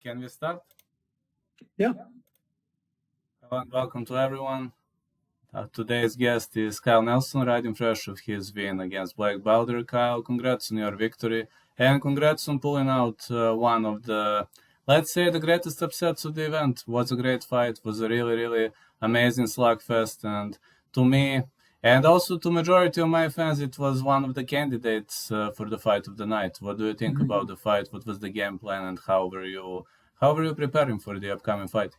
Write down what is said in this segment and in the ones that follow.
Can we start? Yeah. Hello and welcome to everyone. Today's guest is Kyle Nelson, riding fresh of his win against Blake Balder. Kyle, congrats on your victory, and congrats on pulling out one of the, let's say, the greatest upsets of the event. Was a great fight, was a really, really amazing slugfest, and to me, and also to majority of my fans, it was one of the candidates for the fight of the night. What do you think about the fight? What was the game plan, and how were you preparing for the upcoming fight?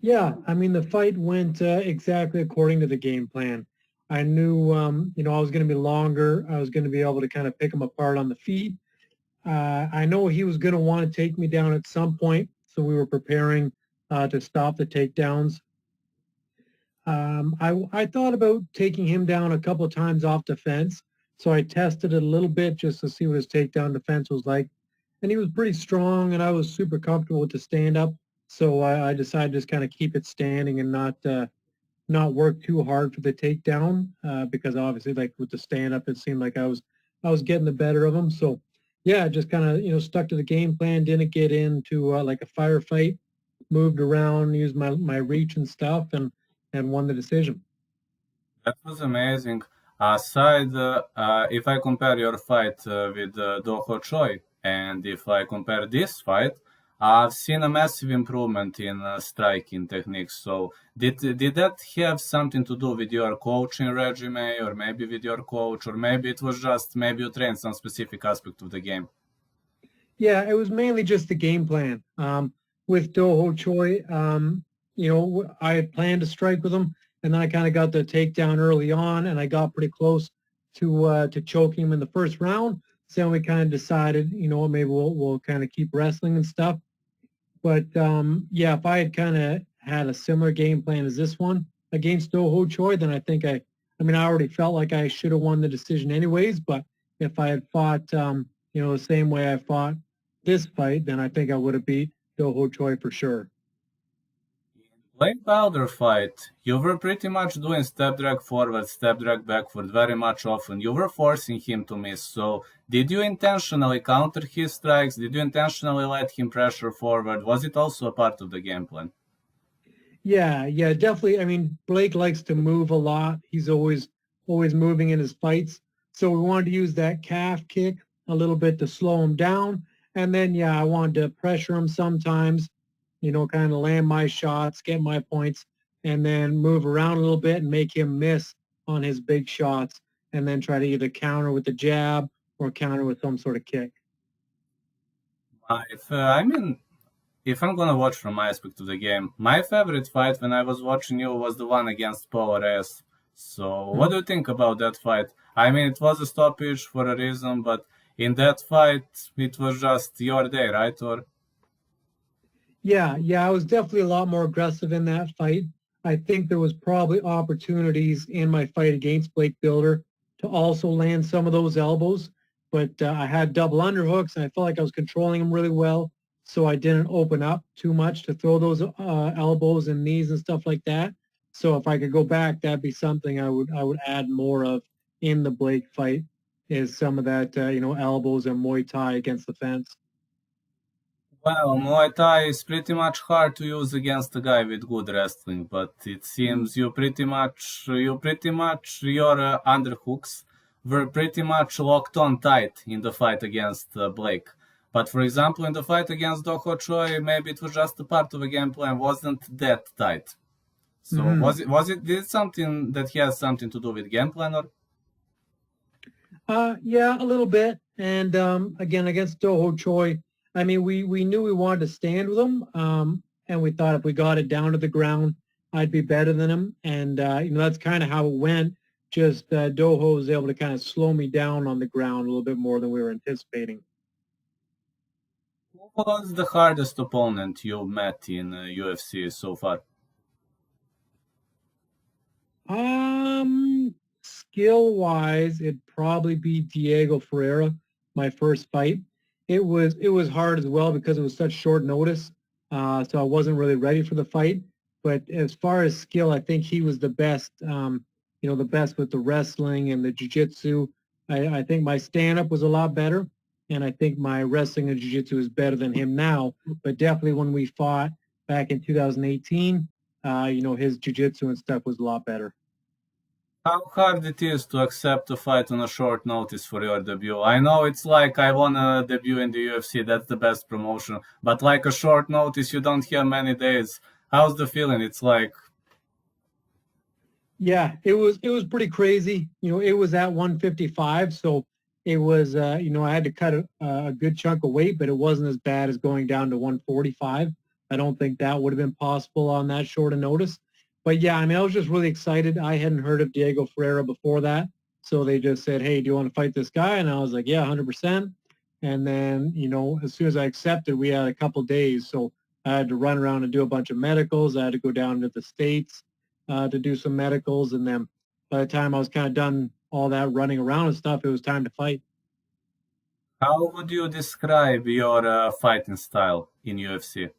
Yeah, I mean, the fight went exactly according to the game plan. I knew, I was going to be longer. I was going to be able to kind of pick him apart on the feet. I know he was going to want to take me down at some point, so we were preparing to stop the takedowns. I thought about taking him down a couple of times off the fence, so I tested it a little bit just to see what his takedown defense was like. And he was pretty strong, and I was super comfortable with the stand-up. So I decided to just kind of keep it standing and not work too hard for the takedown because obviously, like with the stand-up, it seemed like I was getting the better of him. So yeah, just kind of stuck to the game plan. Didn't get into like a firefight. Moved around, used my reach and stuff, and won the decision. That was amazing. Aside, if I compare your fight with Doho Choi, and if I compare this fight, I've seen a massive improvement in striking techniques. So, did that have something to do with your coaching regime, or maybe with your coach, or maybe it was just maybe you trained some specific aspect of the game? Yeah, it was mainly just the game plan. With Doho Choi, I had planned to strike with him, and then I kind of got the takedown early on, and I got pretty close to choking him in the first round. So we kind of decided, maybe we'll kind of keep wrestling and stuff. But yeah, if I had kind of had a similar game plan as this one against Doho Choi, then I think I already felt like I should have won the decision anyways. But if I had fought, the same way I fought this fight, then I think I would have beat Doho Choi for sure. Blake Balder fight, you were pretty much doing step drag forward, step drag backward very much often. You were forcing him to miss. So, did you intentionally counter his strikes? Did you intentionally let him pressure forward? Was it also a part of the game plan? Yeah, definitely. I mean, Blake likes to move a lot. He's always moving in his fights. So we wanted to use that calf kick a little bit to slow him down. And then, yeah, I wanted to pressure him sometimes, kind of land my shots, get my points, and then move around a little bit and make him miss on his big shots, and then try to either counter with the jab or counter with some sort of kick. If I'm gonna watch from my aspect of the game, my favorite fight when I was watching you was the one against Paul Reyes. So, what do you think about that fight? I mean, it was a stoppage for a reason, but in that fight, it was just your day, right? Or Yeah, I was definitely a lot more aggressive in that fight. I think there was probably opportunities in my fight against Blake Builder to also land some of those elbows, but I had double underhooks and I felt like I was controlling them really well, so I didn't open up too much to throw those elbows and knees and stuff like that. So if I could go back, that'd be something I would add more of in the Blake fight is some of that elbows and Muay Thai against the fence. well, Muay Thai is pretty much hard to use against a guy with good wrestling, but it seems your underhooks were pretty much locked on tight in the fight against Blake. But for example, in the fight against Doho Choi, maybe it was just a part of a game plan, wasn't that tight. So did it something that has something to do with game plan or? Yeah, a little bit. And again, against Doho Choi, I mean, we knew we wanted to stand with him, and we thought if we got it down to the ground, I'd be better than him. And that's kind of how it went. Just Doho was able to kind of slow me down on the ground a little bit more than we were anticipating. Who was the hardest opponent you met in UFC so far? Skill wise, it'd probably be Diego Ferreira, my first fight. It was hard as well because it was such short notice. So I wasn't really ready for the fight. But as far as skill, I think he was the best, the best with the wrestling and the jiu-jitsu. I think my stand-up was a lot better. and I think my wrestling and jiu-jitsu is better than him now. But definitely when we fought back in 2018, his jiu-jitsu and stuff was a lot better. How hard it is to accept a fight on a short notice for your debut? I know it's like I want to debut in the UFC, that's the best promotion, but like a short notice, you don't have many days. How's the feeling? It's like, Yeah, it was pretty crazy. It was at 155, so it was I had to cut a good chunk of weight, but it wasn't as bad as going down to 145. I don't think that would have been possible on that short of notice. But yeah, I mean, I was just really excited. I hadn't heard of Diego Ferreira before that, so they just said, "Hey, do you want to fight this guy?" And I was like, "Yeah, 100%." And then as soon as I accepted, we had a couple days, so I had to run around and do a bunch of medicals. I had to go down to the States to do some medicals. And then by the time I was kind of done all that running around and stuff, it was time to fight. how would you describe your fighting style in UFC?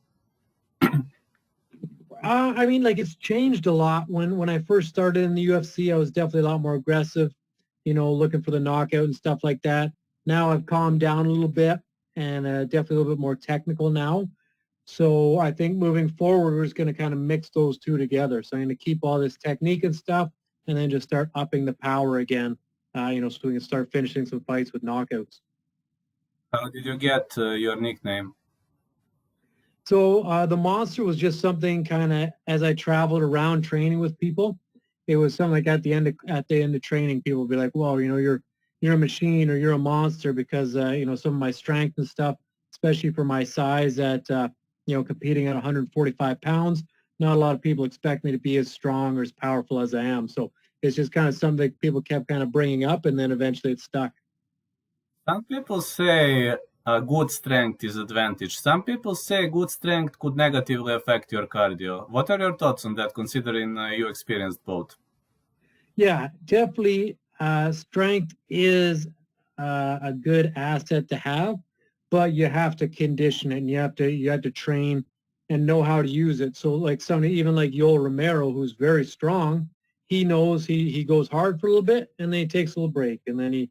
I mean, like it's changed a lot. When I first started in the UFC, I was definitely a lot more aggressive, looking for the knockout and stuff like that. Now I've calmed down a little bit and definitely a little bit more technical now. So I think moving forward, we're just going to kind of mix those two together. So I'm going to keep all this technique and stuff and then just start upping the power again, so we can start finishing some fights with knockouts. How did you get your nickname? So the monster was just something kind of as I traveled around training with people. It was something like at the end of training, people would be like, "Well, you're a machine or you're a monster," because some of my strength and stuff, especially for my size at competing at 145 pounds. Not a lot of people expect me to be as strong or as powerful as I am. So it's just kind of something people kept kind of bringing up, and then eventually it stuck. Some people say good strength is advantage. Some people say good strength could negatively affect your cardio. What are your thoughts on that, considering you experienced both? Yeah, definitely. Strength is a good asset to have, but you have to condition it and you have to train and know how to use it. So like somebody even like Yoel Romero, who's very strong, he knows he goes hard for a little bit and then he takes a little break and then he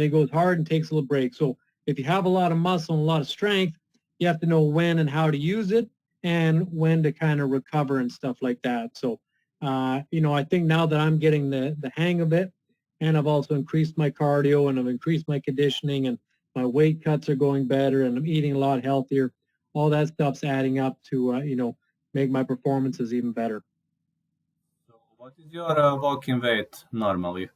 goes hard and takes a little break. So if you have a lot of muscle and a lot of strength, you have to know when and how to use it and when to kind of recover and stuff like that. So I think now that I'm getting the hang of it, and I've also increased my cardio and I've increased my conditioning and my weight cuts are going better and I'm eating a lot healthier. All that stuff's adding up to, make my performances even better. So, what is your walking weight normally?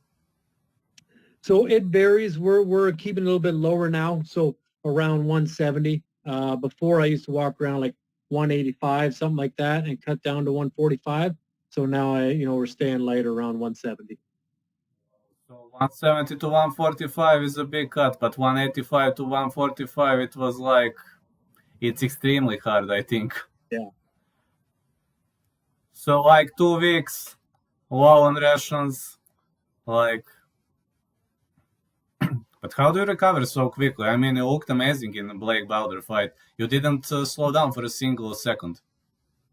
So it varies. We're keeping a little bit lower now, so around 170. Before I used to walk around like 185, something like that, and cut down to 145. So now we're staying light around 170. So 170 to 145 is a big cut, but 185 to 145, it was like, it's extremely hard, I think. Yeah. So like 2 weeks, low on rations, like, but how do you recover so quickly? I mean, you looked amazing in the Blake Balder fight. You didn't slow down for a single second.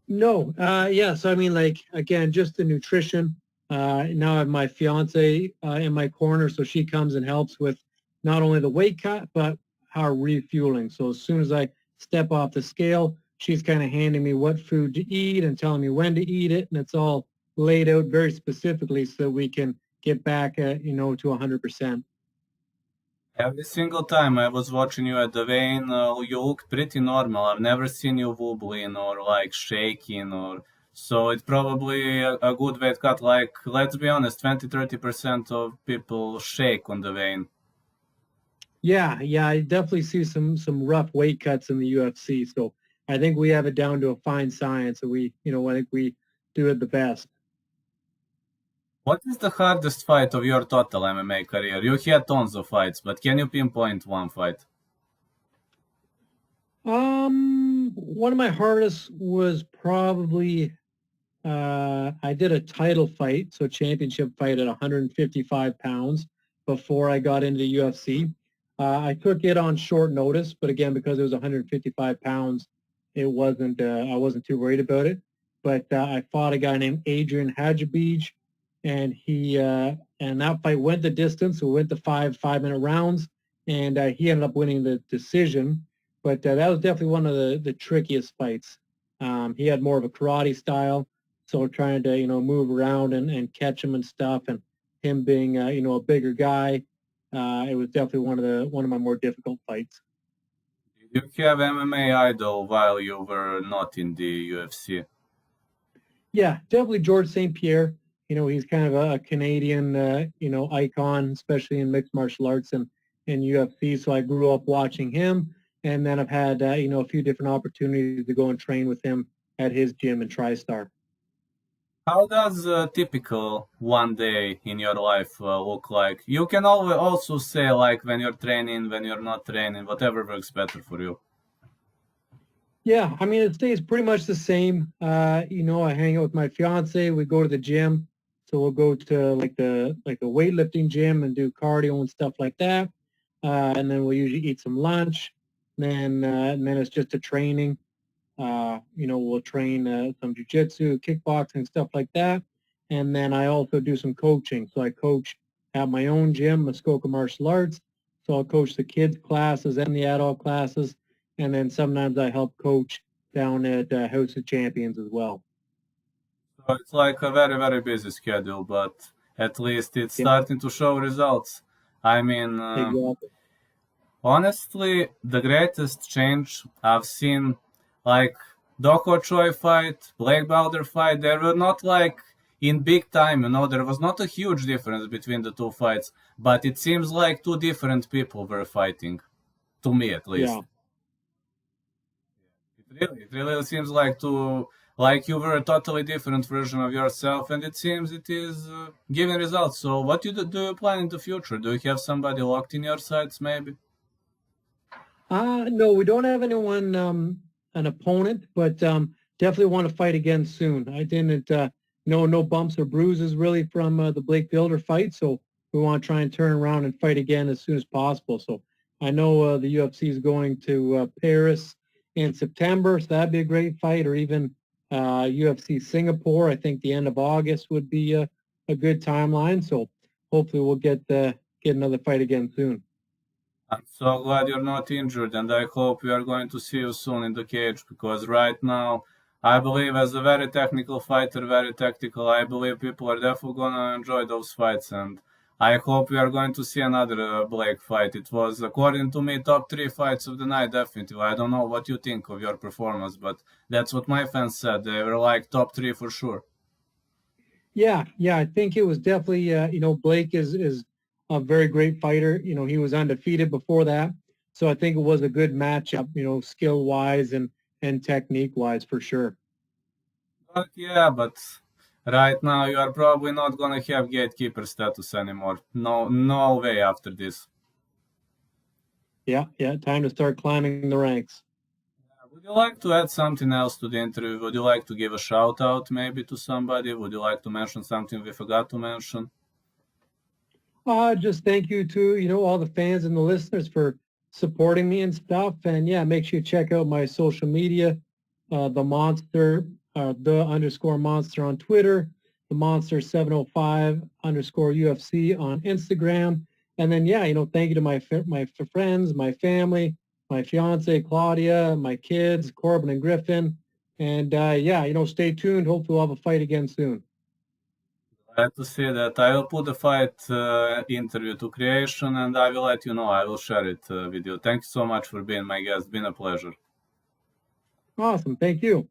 No, yeah. So I mean, like again, just the nutrition. Now I have my fiance in my corner, so she comes and helps with not only the weight cut but our refueling. So as soon as I step off the scale, she's kind of handing me what food to eat and telling me when to eat it, and it's all laid out very specifically so we can get back, to 100%. Every single time I was watching you at the vein, you looked pretty normal. I've never seen you wobbling or like shaking or so it's probably a good weight cut. Like, let's be honest, 20-30% of people shake on the vein. Yeah, yeah, I definitely see some rough weight cuts in the UFC. So I think we have it down to a fine science, and I think we do it the best. What is the hardest fight of your total MMA career? You had tons of fights, but can you pinpoint one fight? One of my hardest was probably I did a title fight, so championship fight at 155 pounds before I got into the UFC. I took it on short notice, but again, because it was 155 pounds, I wasn't too worried about it. But I fought a guy named Adrian Hajabij, and and that fight went the distance. So we went to 5 5-minute rounds, and he ended up winning the decision. But that was definitely one of the trickiest fights. He had more of a karate style, so trying to move around and catch him and stuff, and him being a bigger guy, it was definitely one of my more difficult fights. Did you have MMA idol while you were not in the UFC? Yeah, definitely George St. Pierre. He's kind of a Canadian, icon, especially in mixed martial arts and UFC. So I grew up watching him, and then I've had, a few different opportunities to go and train with him at his gym in TriStar. How does a typical one day in your life look like? You can also say like when you're training, when you're not training, whatever works better for you. Yeah, I mean, it stays pretty much the same. I hang out with my fiance. We go to the gym, so we'll go to like the weightlifting gym and do cardio and stuff like that. And then we'll usually eat some lunch. And then it's just a training. We'll train some jujitsu, kickboxing, stuff like that. And then I also do some coaching. So I coach at my own gym, Muskoka Martial Arts. So I'll coach the kids classes and the adult classes. And then sometimes I help coach down at House of Champions as well. So it's like a very, very busy schedule, but at least it's Yeah, starting to show results. I mean, exactly. honestly, the greatest change I've seen, like Doko Choi fight, Blake Balder fight, they were not like in big time, there was not a huge difference between the two fights, but it seems like two different people were fighting, to me at least. Yeah. It really seems like you were a totally different version of yourself, and it seems it is giving results. So, what do you plan in the future? Do you have somebody locked in your sights, maybe? No, we don't have anyone, an opponent, but definitely want to fight again soon. I didn't, no bumps or bruises really from the Blake Builder fight, so we want to try and turn around and fight again as soon as possible. So I know the UFC is going to Paris in September, so that'd be a great fight, or even UFC Singapore. I think the end of August would be a good timeline. So hopefully we'll get another fight again soon. I'm so glad you're not injured, and I hope we are going to see you soon in the cage because right now, I believe as a very technical fighter, very tactical, I believe people are definitely going to enjoy those fights, and I hope we are going to see another Blake fight. It was, according to me, top three fights of the night, definitely. I don't know what you think of your performance, but that's what my fans said. They were like top three for sure. Yeah, I think it was definitely, Blake is a very great fighter. He was undefeated before that. So I think it was a good matchup, skill-wise and technique-wise for sure. But yeah, but right now you are probably not gonna have gatekeeper status anymore. No, no way after this. Yeah, time to start climbing the ranks. Would you like to add something else to the interview? Would you like to give a shout out maybe to somebody? Would you like to mention something we forgot to mention? Just thank you to, all the fans and the listeners for supporting me and stuff. And yeah, make sure you check out my social media, the monster, the underscore monster on Twitter, the monster 705 underscore UFC on Instagram. And then, yeah, thank you to my friends, my family, my fiance, Claudia, my kids, Corbin and Griffin. And yeah, stay tuned. Hopefully we'll have a fight again soon. Glad to see that. I will put the fight interview to creation and I will let you know. I will share it with you. Thank you so much for being my guest. Been a pleasure. Awesome. Thank you.